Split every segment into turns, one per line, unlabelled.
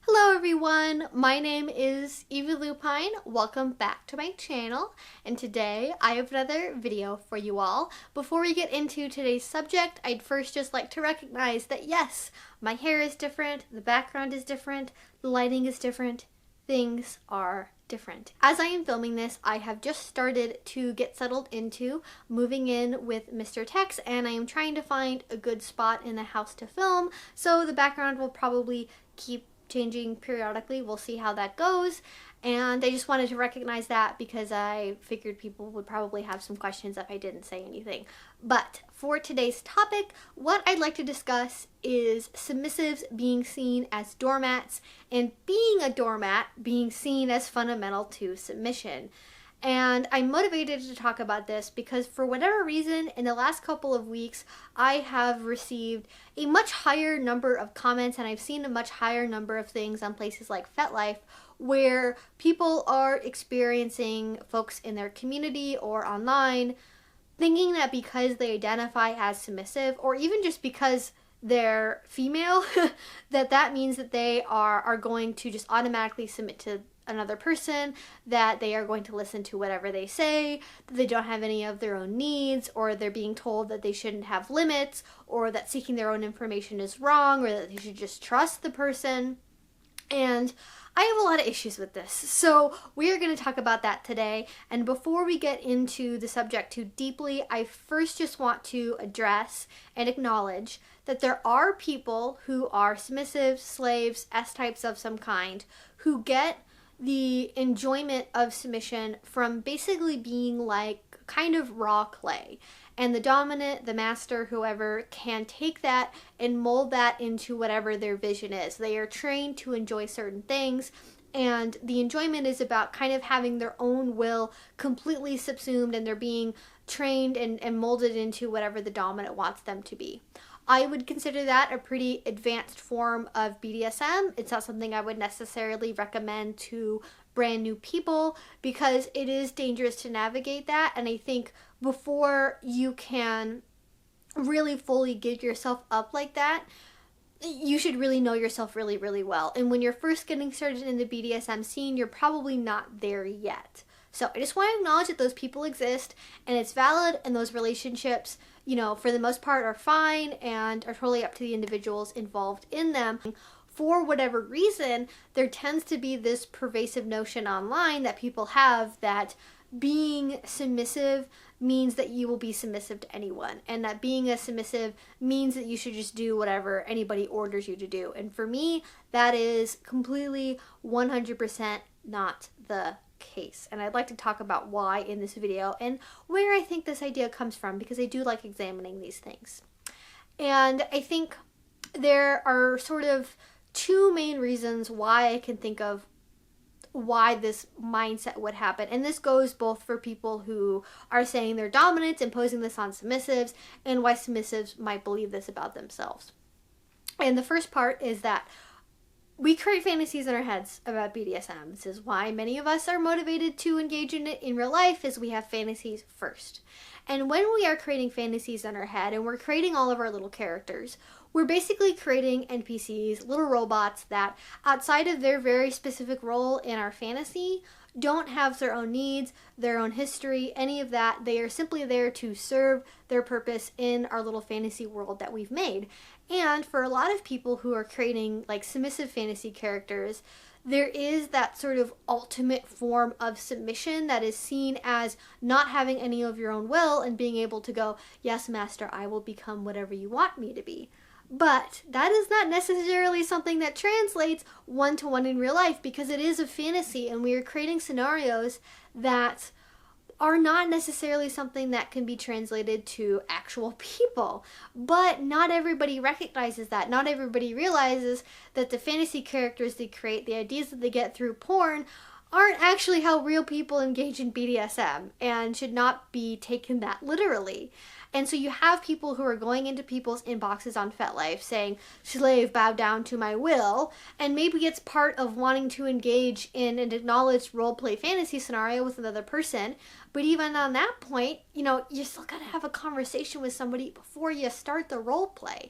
Hello everyone, my name is Evie Lupine. Welcome back to my channel, and today I have another video for you all. Before we get into today's subject, I'd first just like to recognize that yes, my hair is different, the background is different, the lighting is different, things are different. As I am filming this, I have just started to get settled into moving in with Mr. Tex, and I am trying to find a good spot in the house to film, so the background will probably keep changing periodically. We'll see how that goes, and I just wanted to recognize that because I figured people would probably have some questions if I didn't say anything. But for today's topic, what I'd like to discuss is submissives being seen as doormats and being a doormat being seen as fundamental to submission. And I'm motivated to talk about this because for whatever reason, in the last couple of weeks, I have received a much higher number of comments, and I've seen a much higher number of things on places like Fetlife where people are experiencing folks in their community or online thinking that because they identify as submissive, or even just because they're female, that means that they are going to just automatically submit to another person, that they are going to listen to whatever they say, that they don't have any of their own needs, or they're being told that they shouldn't have limits, or that seeking their own information is wrong, or that they should just trust the person. And I have a lot of issues with this, so we are going to talk about that today. And before we get into the subject too deeply, I first just want to address and acknowledge that there are people who are submissive, slaves, S-types of some kind, who get the enjoyment of submission from basically being like kind of raw clay. And the dominant, the master, whoever, can take that and mold that into whatever their vision is. They are trained to enjoy certain things, and the enjoyment is about kind of having their own will completely subsumed, and they're being trained and molded into whatever the dominant wants them to be. I would consider that a pretty advanced form of BDSM. It's not something I would necessarily recommend to brand new people because it is dangerous to navigate that, and I think before you can really fully give yourself up like that, you should really know yourself really, really well. And when you're first getting started in the BDSM scene, you're probably not there yet. So I just want to acknowledge that those people exist and it's valid, and those relationships, you know, for the most part are fine and are totally up to the individuals involved in them. For whatever reason, there tends to be this pervasive notion online that people have that being submissive means that you will be submissive to anyone, and that being a submissive means that you should just do whatever anybody orders you to do. And for me, that is completely 100% not the case. And I'd like to talk about why in this video and where I think this idea comes from, because I do like examining these things. And I think there are sort of two main reasons why I can think of why this mindset would happen. And this goes both for people who are saying they're dominant, imposing this on submissives, and why submissives might believe this about themselves. And the first part is that we create fantasies in our heads about BDSM. This is why many of us are motivated to engage in it in real life, is we have fantasies first. And when we are creating fantasies in our head and we're creating all of our little characters, we're basically creating NPCs, little robots that, outside of their very specific role in our fantasy, don't have their own needs, their own history, any of that. They are simply there to serve their purpose in our little fantasy world that we've made. And for a lot of people who are creating like submissive fantasy characters, there is that sort of ultimate form of submission that is seen as not having any of your own will and being able to go, yes, master, I will become whatever you want me to be. But that is not necessarily something that translates one-to-one in real life, because it is a fantasy and we are creating scenarios that are not necessarily something that can be translated to actual people. But not everybody recognizes that. Not everybody realizes that the fantasy characters they create, the ideas that they get through porn, aren't actually how real people engage in BDSM and should not be taken that literally. And so you have people who are going into people's inboxes on Fetlife saying, slave, bow down to my will. And maybe it's part of wanting to engage in an acknowledged roleplay fantasy scenario with another person. But even on that point, you know, you still gotta have a conversation with somebody before you start the roleplay.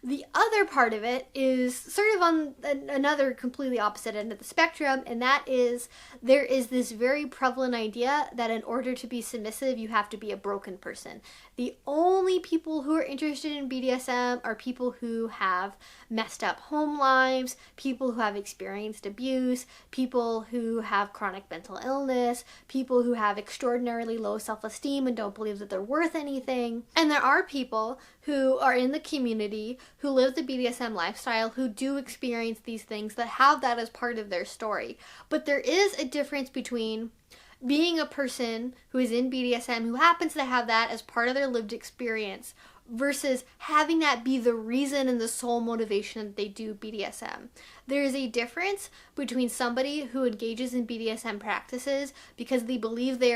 The other part of it is sort of on another completely opposite end of the spectrum, and that is there is this very prevalent idea that in order to be submissive, you have to be a broken person. The only people who are interested in BDSM are people who have messed up home lives, people who have experienced abuse, people who have chronic mental illness, people who have extraordinarily low self-esteem and don't believe that they're worth anything. And there are people who are in the community who live the BDSM lifestyle who do experience these things, that have that as part of their story. But there is a difference between being a person who is in BDSM who happens to have that as part of their lived experience versus having that be the reason and the sole motivation that they do BDSM. There is a difference between somebody who engages in BDSM practices because they believe they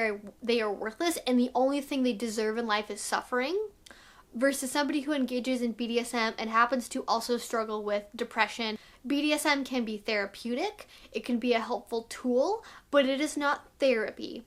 are worthless and the only thing they deserve in life is suffering, versus somebody who engages in BDSM and happens to also struggle with depression. BDSM can be therapeutic, it can be a helpful tool, but it is not therapy.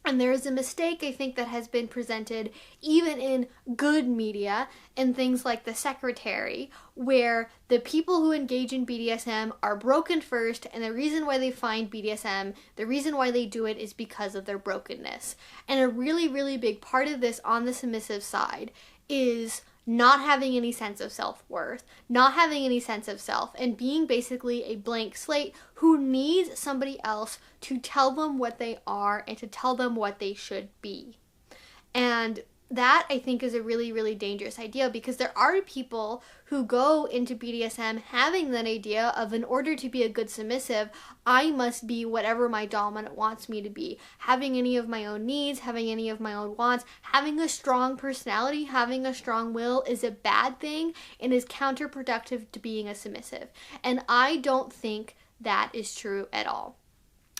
And there is a mistake, I think, that has been presented even in good media and things like The Secretary, where the people who engage in BDSM are broken first, and the reason why they find BDSM, the reason why they do it is because of their brokenness. And a really, really big part of this on the submissive side is not having any sense of self-worth, not having any sense of self, and being basically a blank slate who needs somebody else to tell them what they are and to tell them what they should be. And that, I think, is a really, really dangerous idea, because there are people who go into BDSM having that idea of, in order to be a good submissive, I must be whatever my dominant wants me to be. Having any of my own needs, having any of my own wants, having a strong personality, having a strong will is a bad thing and is counterproductive to being a submissive. And I don't think that is true at all.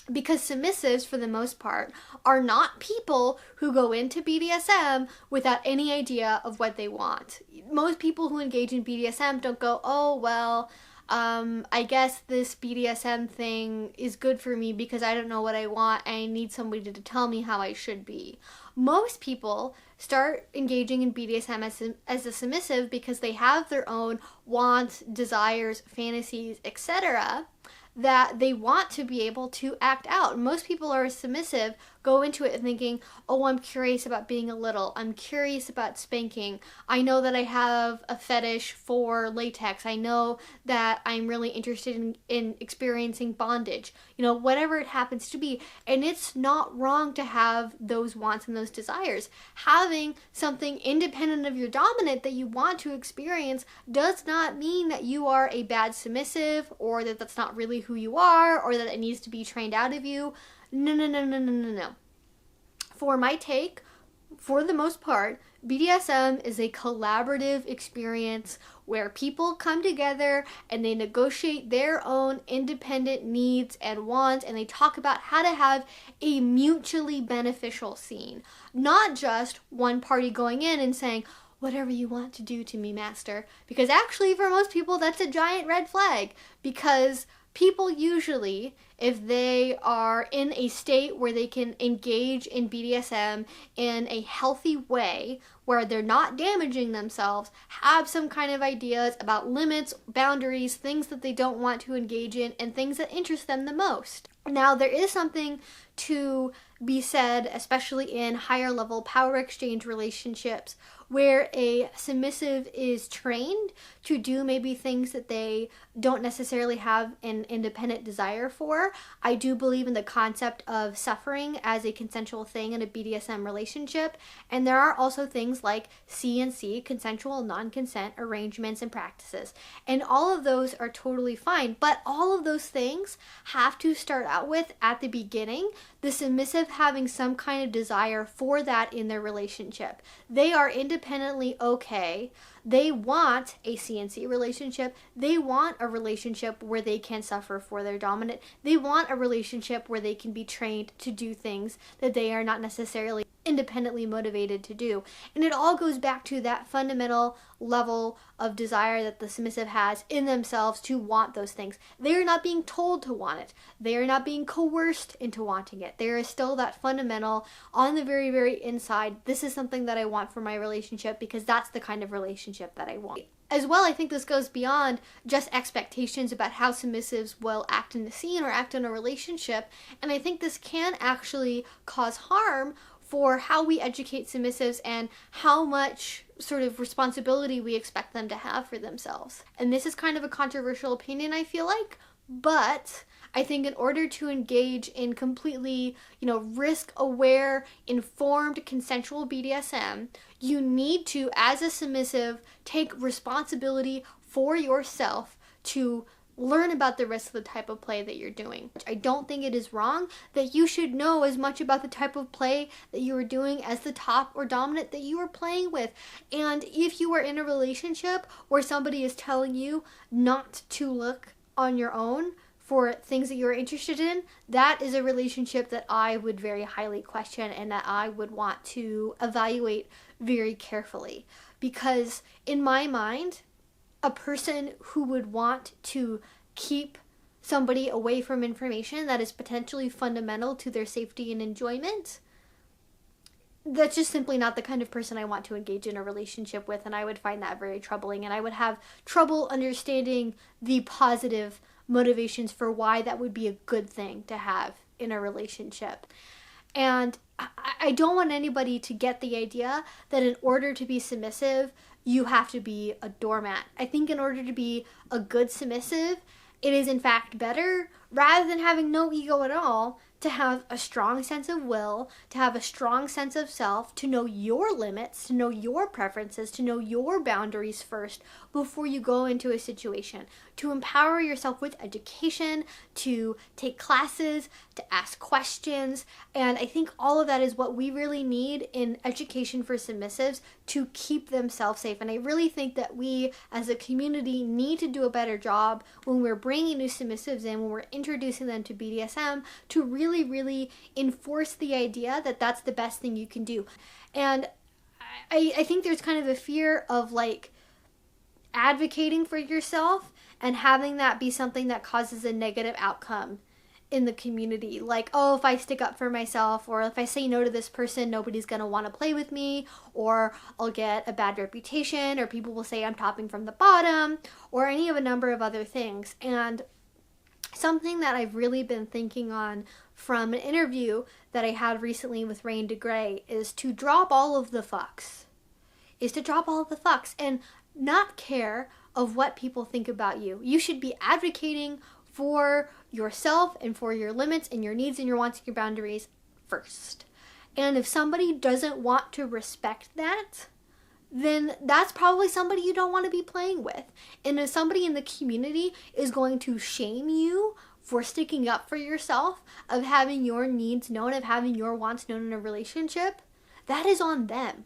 Because submissives, for the most part, are not people who go into BDSM without any idea of what they want. Most people who engage in BDSM don't go, oh, well, I guess this BDSM thing is good for me because I don't know what I want and I need somebody to tell me how I should be. Most people start engaging in BDSM as a submissive because they have their own wants, desires, fantasies, etc., that they want to be able to act out. Most people are submissive, go into it thinking, oh, I'm curious about being a little, I'm curious about spanking, I know that I have a fetish for latex, I know that I'm really interested in experiencing bondage, whatever it happens to be. And it's not wrong to have those wants and those desires. Having something independent of your dominant that you want to experience does not mean that you are a bad submissive, or that that's not really who you are, or that it needs to be trained out of you. No. For my take, for the most part, BDSM is a collaborative experience where people come together and they negotiate their own independent needs and wants, and they talk about how to have a mutually beneficial scene. Not just one party going in and saying, whatever you want to do to me, master. Because actually, for most people, that's a giant red flag. Because people usually, if they are in a state where they can engage in BDSM in a healthy way, where they're not damaging themselves, have some kind of ideas about limits, boundaries, things that they don't want to engage in, and things that interest them the most. Now, there is something to be said, especially in higher level power exchange relationships, where a submissive is trained to do maybe things that they don't necessarily have an independent desire for. I do believe in the concept of suffering as a consensual thing in a BDSM relationship, and there are also things like C&C, consensual non-consent arrangements and practices, and all of those are totally fine, but all of those things have to start out with, at the beginning, the submissive having some kind of desire for that in their relationship. They are independently okay. They want a C&C relationship. They want a relationship where they can suffer for their dominant. They want a relationship where they can be trained to do things that they are not necessarily independently motivated to do. And it all goes back to that fundamental level of desire that the submissive has in themselves to want those things. They are not being told to want it. They are not being coerced into wanting it. There is still that fundamental, on the very, very inside, this is something that I want for my relationship because that's the kind of relationship that I want. As well, I think this goes beyond just expectations about how submissives will act in the scene or act in a relationship. And I think this can actually cause harm for how we educate submissives and how much sort of responsibility we expect them to have for themselves. And this is kind of a controversial opinion, I feel like, but I think in order to engage in completely, risk-aware, informed, consensual BDSM, you need to, as a submissive, take responsibility for yourself to learn about the risks of the type of play that you're doing. I don't think it is wrong that you should know as much about the type of play that you are doing as the top or dominant that you are playing with. And if you are in a relationship where somebody is telling you not to look on your own for things that you're interested in, that is a relationship that I would very highly question and that I would want to evaluate very carefully. Because in my mind, a person who would want to keep somebody away from information that is potentially fundamental to their safety and enjoyment, that's just simply not the kind of person I want to engage in a relationship with, and I would find that very troubling, and I would have trouble understanding the positive motivations for why that would be a good thing to have in a relationship. And I don't want anybody to get the idea that in order to be submissive, you have to be a doormat. I think in order to be a good submissive, it is in fact better, rather than having no ego at all, to have a strong sense of will, to have a strong sense of self, to know your limits, to know your preferences, to know your boundaries first before you go into a situation, to empower yourself with education, to take classes, to ask questions. And I think all of that is what we really need in education for submissives to keep themselves safe. And I really think that we as a community need to do a better job when we're bringing new submissives in, when we're introducing them to BDSM, to really enforce the idea that that's the best thing you can do. And I think there's kind of a fear of like advocating for yourself and having that be something that causes a negative outcome in the community. Like, oh, if I stick up for myself, or if I say no to this person, nobody's going to want to play with me, or I'll get a bad reputation, or people will say I'm topping from the bottom, or any of a number of other things. And something that I've really been thinking on from an interview that I had recently with Rain DeGray is to drop all of the fucks. And not care of what people think about you. You should be advocating for yourself and for your limits and your needs and your wants and your boundaries first. And if somebody doesn't want to respect that, then that's probably somebody you don't want to be playing with. And if somebody in the community is going to shame you for sticking up for yourself, of having your needs known, of having your wants known in a relationship, that is on them.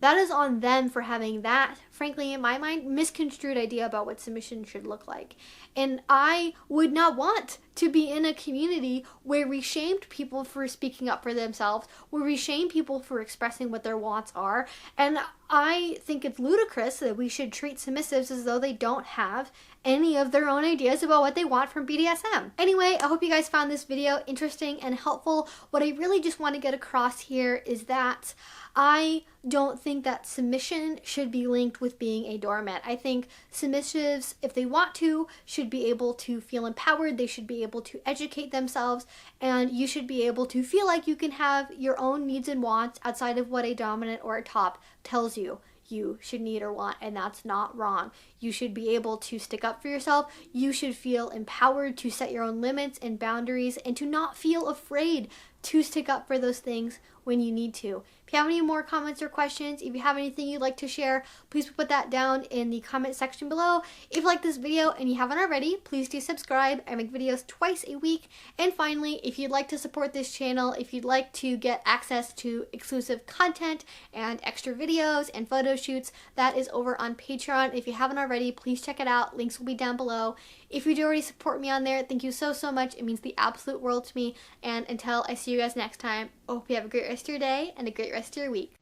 That is on them for having that, frankly, in my mind, misconstrued idea about what submission should look like. And I would not want to be in a community where we shamed people for speaking up for themselves, where we shame people for expressing what their wants are. And I think it's ludicrous that we should treat submissives as though they don't have any of their own ideas about what they want from BDSM. Anyway, I hope you guys found this video interesting and helpful. What I really just want to get across here is that I don't think that submission should be linked with being a doormat. I think submissives, if they want to, should be able to feel empowered. They should be able to educate themselves, and you should be able to feel like you can have your own needs and wants outside of what a dominant or a top tells you you should need or want, and that's not wrong. You should be able to stick up for yourself. You should feel empowered to set your own limits and boundaries, and to not feel afraid to stick up for those things when you need to. If you have any more comments or questions, if you have anything you'd like to share, please put that down in the comment section below. If you like this video and you haven't already, please do subscribe. I make videos twice a week. And finally, if you'd like to support this channel, if you'd like to get access to exclusive content and extra videos and photo shoots, that is over on Patreon. If you haven't already, please check it out. Links will be down below. If you do already support me on there, thank you so much. It means the absolute world to me. And until I see you guys next time, I hope you have a great rest of your day and a great rest of your week.